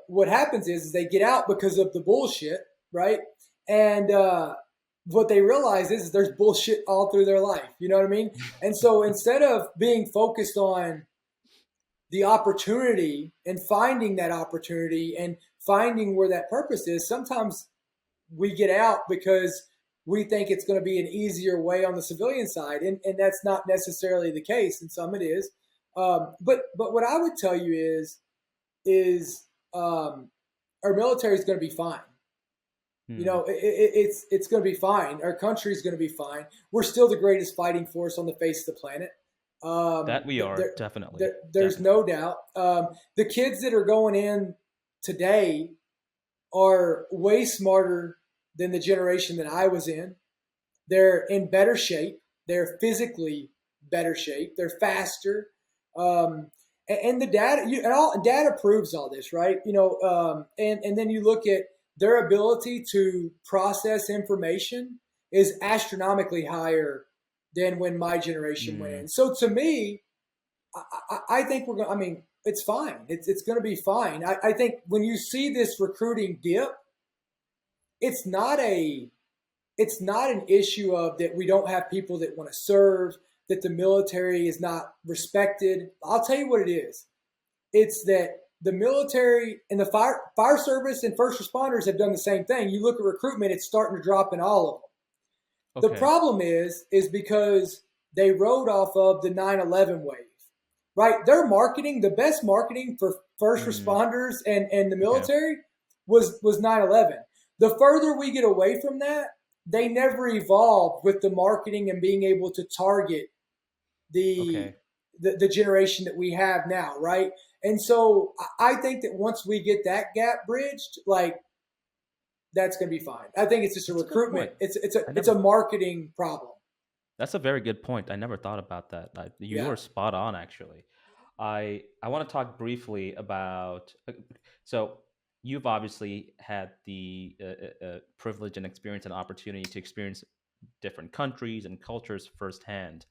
what happens is they get out because of the bullshit, right? And what they realize is there's bullshit all through their life. You know what I mean? And so instead of being focused on the opportunity and finding that opportunity and finding where that purpose is, sometimes we get out because we think it's going to be an easier way on the civilian side, and that's not necessarily the case. And some it is. But what I would tell you is our military is going to be fine. It's going to be fine. Our country is going to be fine. We're still the greatest fighting force on the face of the planet. that we are definitely. There's no doubt. The kids that are going in today are way smarter than the generation that I was in. They're in better shape. They're physically better shape. They're faster. And the data, data proves all this, right? And then you look at their ability to process information is astronomically higher than when my generation went in. So to me, I think we're going. I mean, it's fine. It's going to be fine. I think when you see this recruiting dip, it's not an issue of that we don't have people that want to serve, that the military is not respected. I'll tell you what it is. It's that the military and the fire service and first responders have done the same thing. You look at recruitment, it's starting to drop in all of them. Okay. The problem is because they rode off of the 9/11 wave, right? Their marketing, the best marketing for first responders and the military was 9/11. The further we get away from that, they never evolved with the marketing and being able to target the generation that we have now, right? And so I think that once we get that gap bridged, like, that's going to be fine. I think it's just a recruitment. It's a marketing problem. That's a very good point. I never thought about that. You were spot on, actually. I want to talk briefly about. So you've obviously had the privilege and experience and opportunity to experience different countries and cultures firsthand.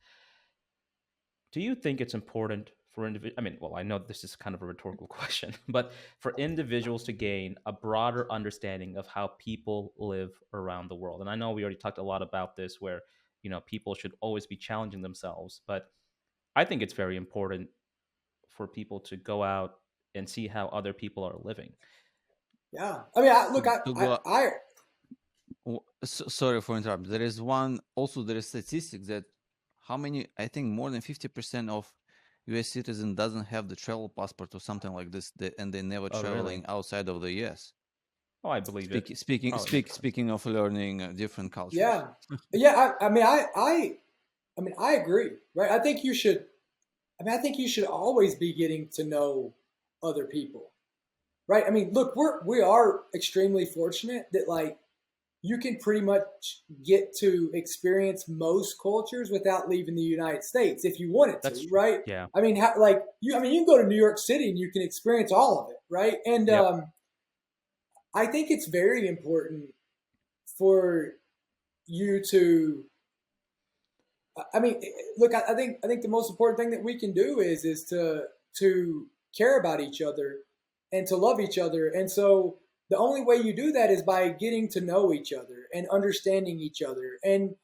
Do you think it's important for individuals? I mean, well, I know this is kind of a rhetorical question, but for individuals to gain a broader understanding of how people live around the world. And I know we already talked a lot about this, where people should always be challenging themselves, but I think it's very important for people to go out and see how other people are living. Yeah, I mean, Sorry for interrupting. There is statistics that how many, I think more than 50% of US citizens doesn't have the travel passport or something like this, and they're never traveling really? outside of the US. Oh, I believe it. Speaking of learning different cultures. Yeah. Yeah. I agree, right? I think you should always be getting to know other people, right? I mean, look, we are extremely fortunate that like you can pretty much get to experience most cultures without leaving the United States if you wanted to, right? Yeah. I mean, you can go to New York City and you can experience all of it, right? And I think it's very important for you to. I mean, look, I think the most important thing that we can do is to care about each other and to love each other. And so the only way you do that is by getting to know each other and understanding each other. And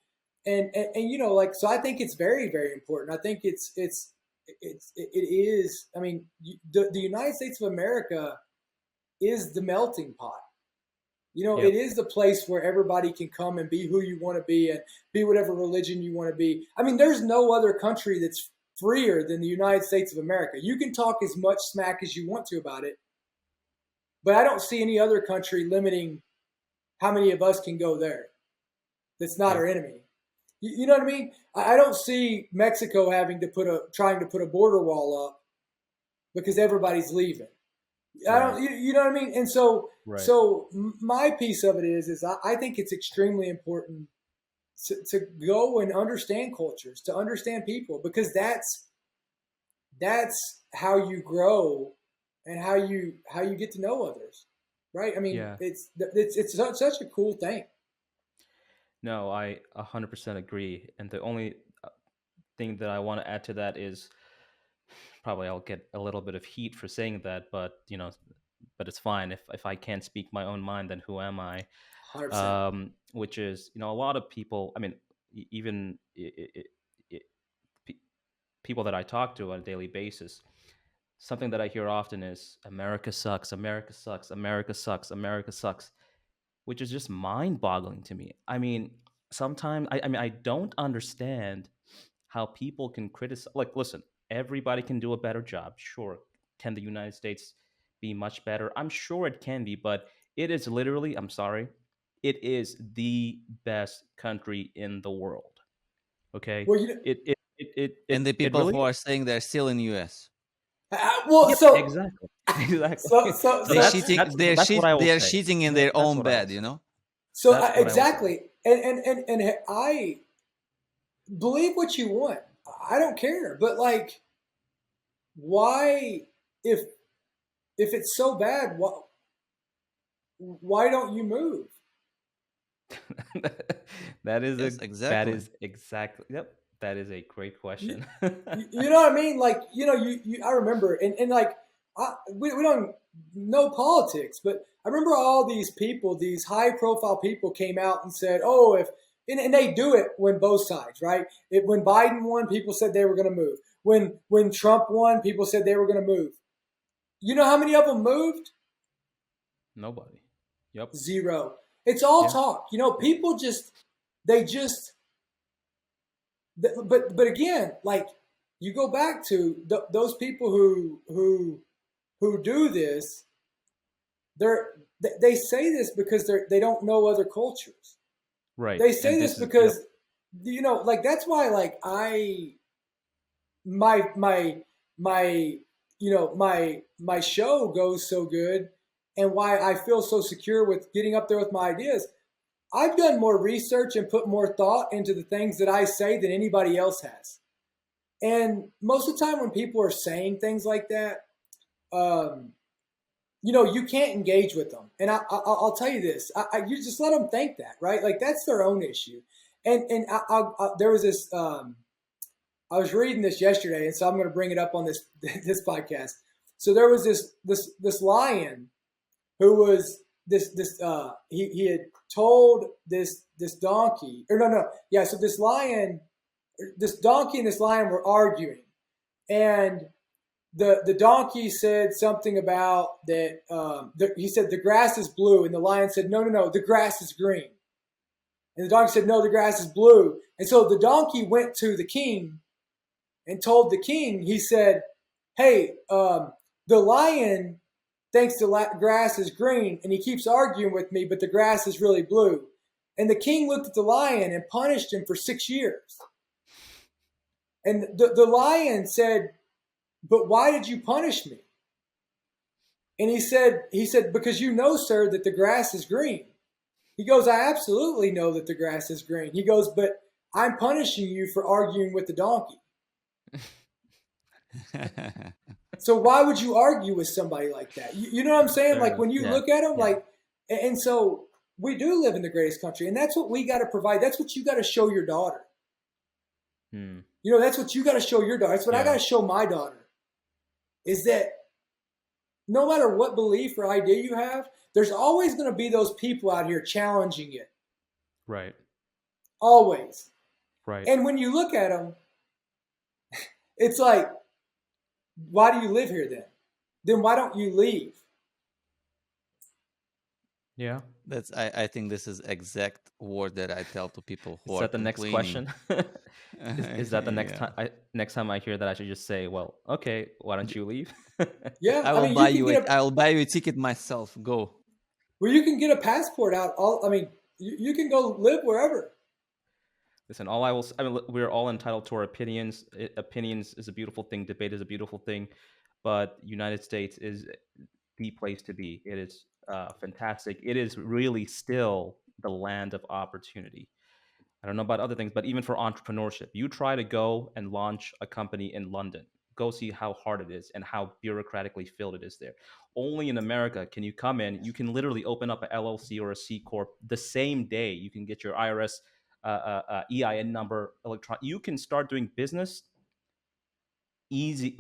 like, so I think it's very, very important. I think it is. I mean, the United States of America is the melting pot. It is the place where everybody can come and be who you want to be and be whatever religion you want to be. I mean, there's no other country that's freer than the United States of America. You can talk as much smack as you want to about it, but I don't see any other country limiting how many of us can go there. That's not our enemy. You know what I mean? I don't see Mexico trying to put a border wall up because everybody's leaving. I don't, you know what I mean? And so, so my piece of it is I think it's extremely important to go and understand cultures, to understand people, because that's how you grow and how you get to know others, right? I mean, it's such a cool thing. No, I 100% agree. And the only thing that I want to add to that is probably I'll get a little bit of heat for saying that, but but it's fine. If I can't speak my own mind, then who am I? 100%. Which is, a lot of people, I mean, even people that I talk to on a daily basis, something that I hear often is America sucks, America sucks, America sucks, America sucks, which is just mind-boggling to me. I mean, sometimes I don't understand how people can criticize. Like, listen, everybody can do a better job. Sure, can the United States be much better? I'm sure it can be, but it is literally, I'm sorry, it is the best country in the world. Okay, well, and the people really, who are saying they're still in US. Exactly. So they're they're cheating in their own bed, So exactly, and I believe what you want. I don't care, but like, why if it's so bad, why don't you move? That is exactly. Yep. That is a great question. You know what I mean? Like, I remember, and like, we don't know politics, but I remember all these people, these high profile people came out and said, oh, and they do it when both sides, right? When Biden won, people said they were going to move. When Trump won, people said they were going to move. You know how many of them moved? Nobody. Yep. Zero. It's all talk. People but again, like, you go back to those people who do this, they say this because they don't know other cultures. Right. They say this because like, that's why, like, my show goes so good, and why I feel so secure with getting up there with my ideas. I've done more research and put more thought into the things that I say than anybody else has. And most of the time when people are saying things like that, you can't engage with them. And I'll tell you this, you just let them think that, right? Like, that's their own issue. And there was this, I was reading this yesterday, and so I'm going to bring it up on this podcast. So there was this lion who was he had told this donkey, or so this donkey and this lion were arguing, and the donkey said something about that. He said the grass is blue, and the lion said no, the grass is green. And the donkey said, no, the grass is blue. And so the donkey went to the king and told the king, he said, hey, the lion thinks the grass is green, and he keeps arguing with me, but the grass is really blue. And the king looked at the lion and punished him for 6 years. And the lion said, but why did you punish me? And he said, because you know, sir, that the grass is green. He goes, I absolutely know that the grass is green. He goes, but I'm punishing you for arguing with the donkey. So why would you argue with somebody like that? You know what I'm saying? Like when you look at them, like, and so we do live in the greatest country, and that's what we got to provide. That's what you got to show your daughter. You know, that's what you got to show your daughter. That's what I got to show my daughter, is that no matter what belief or idea you have, there's always going to be those people out here challenging it. Right. Always. Right. And when you look at them, it's like, why do you live here then? Then why don't you leave? Yeah. I think this is exact word that I tell to people who is are that the next question? is that the next Yeah. time? Next time I hear that, I should just say, "Well, okay, why don't you leave?" Yeah, I will buy you a ticket myself. Go. Well, you can get a passport out. You can go live wherever. Listen, all I will. I mean, we're all entitled to our opinions. Opinions is a beautiful thing. Debate is a beautiful thing, but United States is the place to be. It is fantastic. It is really still the land of opportunity. I don't know about other things, but even for entrepreneurship, you try to go and launch a company in London. Go see how hard it is and how bureaucratically filled it is there. Only in America can you come in. You can literally open up an LLC or a C corp the same day. You can get your IRS EIN number, electron. You can start doing business easy.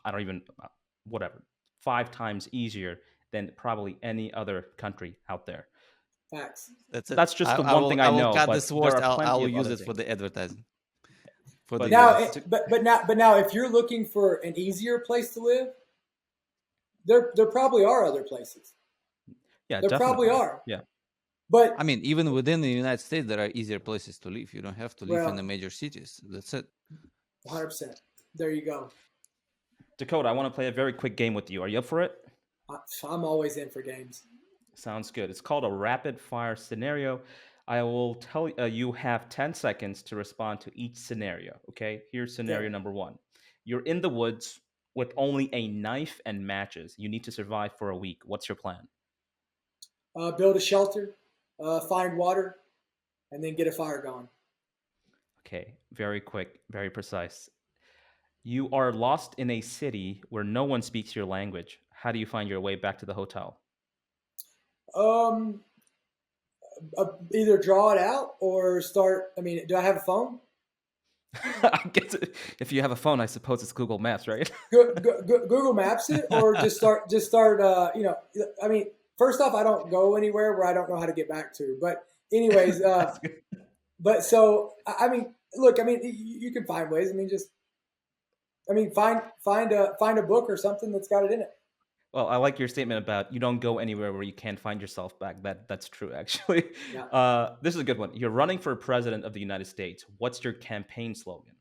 I don't even whatever 5 times easier than probably any other country out there. Facts. That's it. That's just the one thing I know. I will cut but this word. there are plenty I will of use other it for things. the advertising. But now, if you're looking for an easier place to live, there probably are other places. Yeah, there definitely. probably are. Yeah. But I mean, even within the United States, there are easier places to live. You don't have to live Well, in the major cities. That's it. 100%. There you go. Dakota, I want to play a very quick game with you. Are you up for it? I'm always in for games. Sounds good. It's called a rapid fire scenario. I will tell you, you have 10 seconds to respond to each scenario. Okay. Here's scenario number 1. You're in the woods with only a knife and matches. You need to survive for a week. What's your plan? Build a shelter, find water, and then get a fire going. Okay. Very quick, very precise. You are lost in a city where no one speaks your language. How do you find your way back to the hotel? Either draw it out or start. I mean, do I have a phone? I guess if you have a phone, I suppose it's Google Maps, right? Google Maps it, or just start. I mean, first off, I don't go anywhere where I don't know how to get back to. But anyways, but so I mean, look, I mean, you can find ways. I mean, find a book or something that's got it in it. Well, I like your statement about you don't go anywhere where you can't find yourself back. That's true, actually. Yeah. This is a good one. You're running for president of the United States. What's your campaign slogan?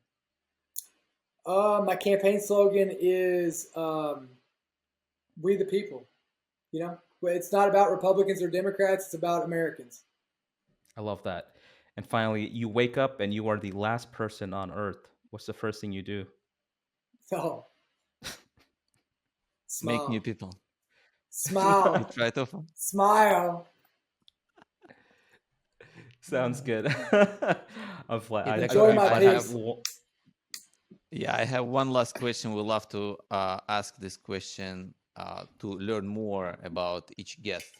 My campaign slogan is "We the people." You know, it's not about Republicans or Democrats. It's about Americans. I love that. And finally, you wake up and you are the last person on Earth. What's the first thing you do? Oh. Smile. Make new people. Smile. You try to Smile. Sounds good. I'm flat. Enjoy my peace. I have one last question. We'd love to ask this question to learn more about each guest.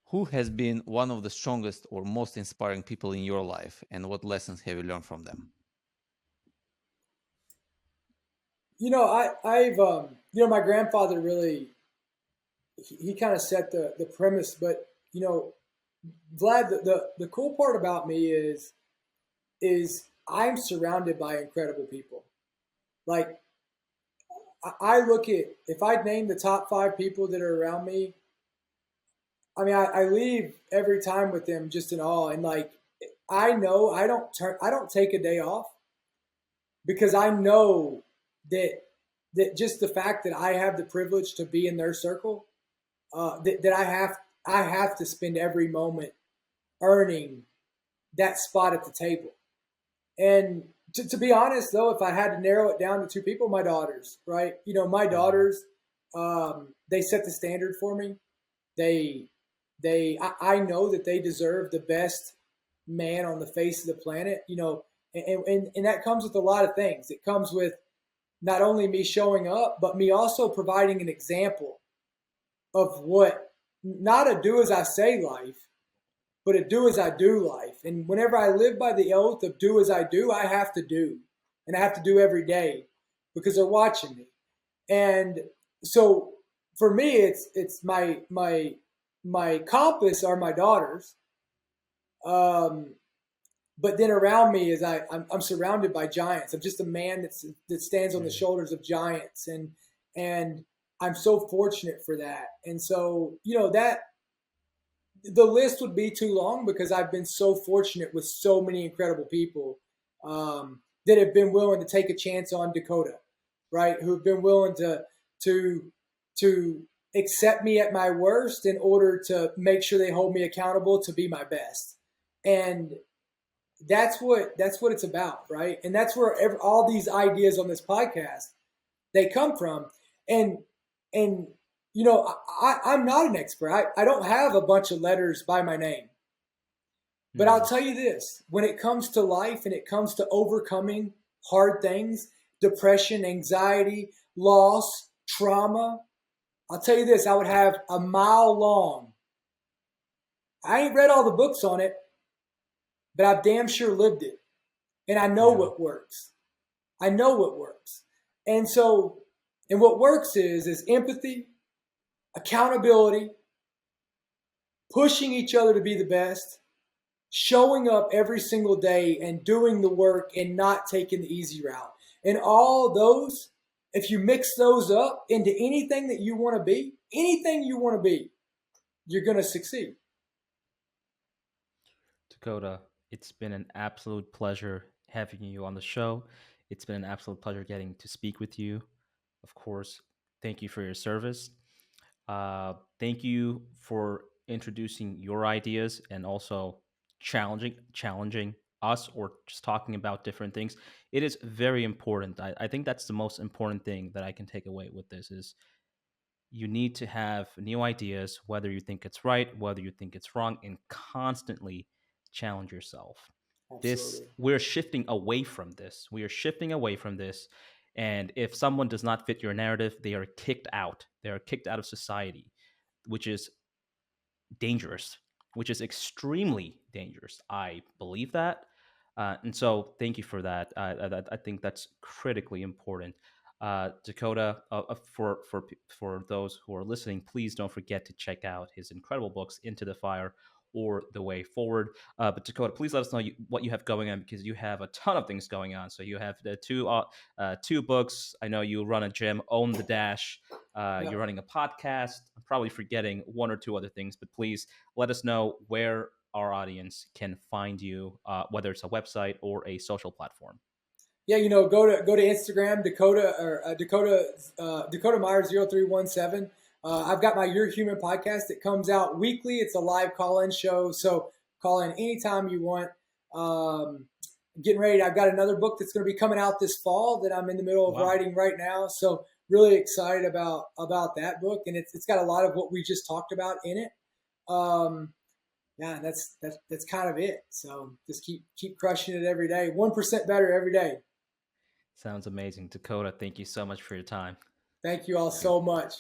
Who has been one of the strongest or most inspiring people in your life, and what lessons have you learned from them? You know, I've my grandfather really, he kind of set the premise, but you know, Vlad, the cool part about me is I'm surrounded by incredible people. Like, I look at, if I'd name the top 5 people that are around me, I mean, I leave every time with them just in awe. And like, I know I don't take a day off because I know that just the fact that I have the privilege to be in their circle, that I have to spend every moment earning that spot at the table. And to be honest, though, if I had to narrow it down to two people, my daughters, right? You know, my daughters, they set the standard for me. I know that they deserve the best man on the face of the planet, you know, and that comes with a lot of things. It comes with not only me showing up, but me also providing an example of what not a do as I say life, but a do as I do life. And whenever I live by the oath of do as I do, I have to do. And I have to do every day because they're watching me. And so for me, it's my compass are my daughters. But then around me is I'm surrounded by giants. I'm just a man that stands on the shoulders of giants, and I'm so fortunate for that. And so, you know, that the list would be too long because I've been so fortunate with so many incredible people that have been willing to take a chance on Dakota, right? Who've been willing to accept me at my worst in order to make sure they hold me accountable to be my best. And that's what it's about, right? And that's where all these ideas on this podcast, they come from. And you know, I'm not an expert. I don't have a bunch of letters by my name. But I'll tell you this, when it comes to life and it comes to overcoming hard things, depression, anxiety, loss, trauma, I'll tell you this, I would have a mile long. I ain't read all the books on it, but I've damn sure lived it. And I know what works. I know what works. And so, and what works is empathy, accountability, pushing each other to be the best, showing up every single day and doing the work and not taking the easy route. And all those, if you mix those up into anything that you want to be, you're going to succeed. Dakota, it's been an absolute pleasure having you on the show. It's been an absolute pleasure getting to speak with you. Of course, thank you for your service. Thank you for introducing your ideas and also challenging us or just talking about different things. It is very important. I think that's the most important thing that I can take away with this is you need to have new ideas, whether you think it's right, whether you think it's wrong, and constantly challenge yourself. Absolutely. We're shifting away from this. And if someone does not fit your narrative, they are kicked out. They are kicked out of society, which is dangerous, which is extremely dangerous. I believe that. And so thank you for that. I think that's critically important. Dakota, for those who are listening, please don't forget to check out his incredible books, Into the Fire or The Way Forward. But Dakota, please let us know what you have going on because you have a ton of things going on. So you have the two books. I know you run a gym, Own the Dash. You're running a podcast. I'm probably forgetting one or two other things, but please let us know where our audience can find you, whether it's a website or a social platform. Yeah, you know, go to Instagram, Dakota Meyer 0317. I've got my You're Human podcast that comes out weekly. It's a live call-in show, so call in anytime you want. Getting ready. I've got another book that's going to be coming out this fall that I'm in the middle of writing right now. So really excited about that book, and it's got a lot of what we just talked about in it. Yeah, that's kind of it. So just keep crushing it every day. 1% better every day. Sounds amazing. Dakota, thank you so much for your time. Thank you all so much.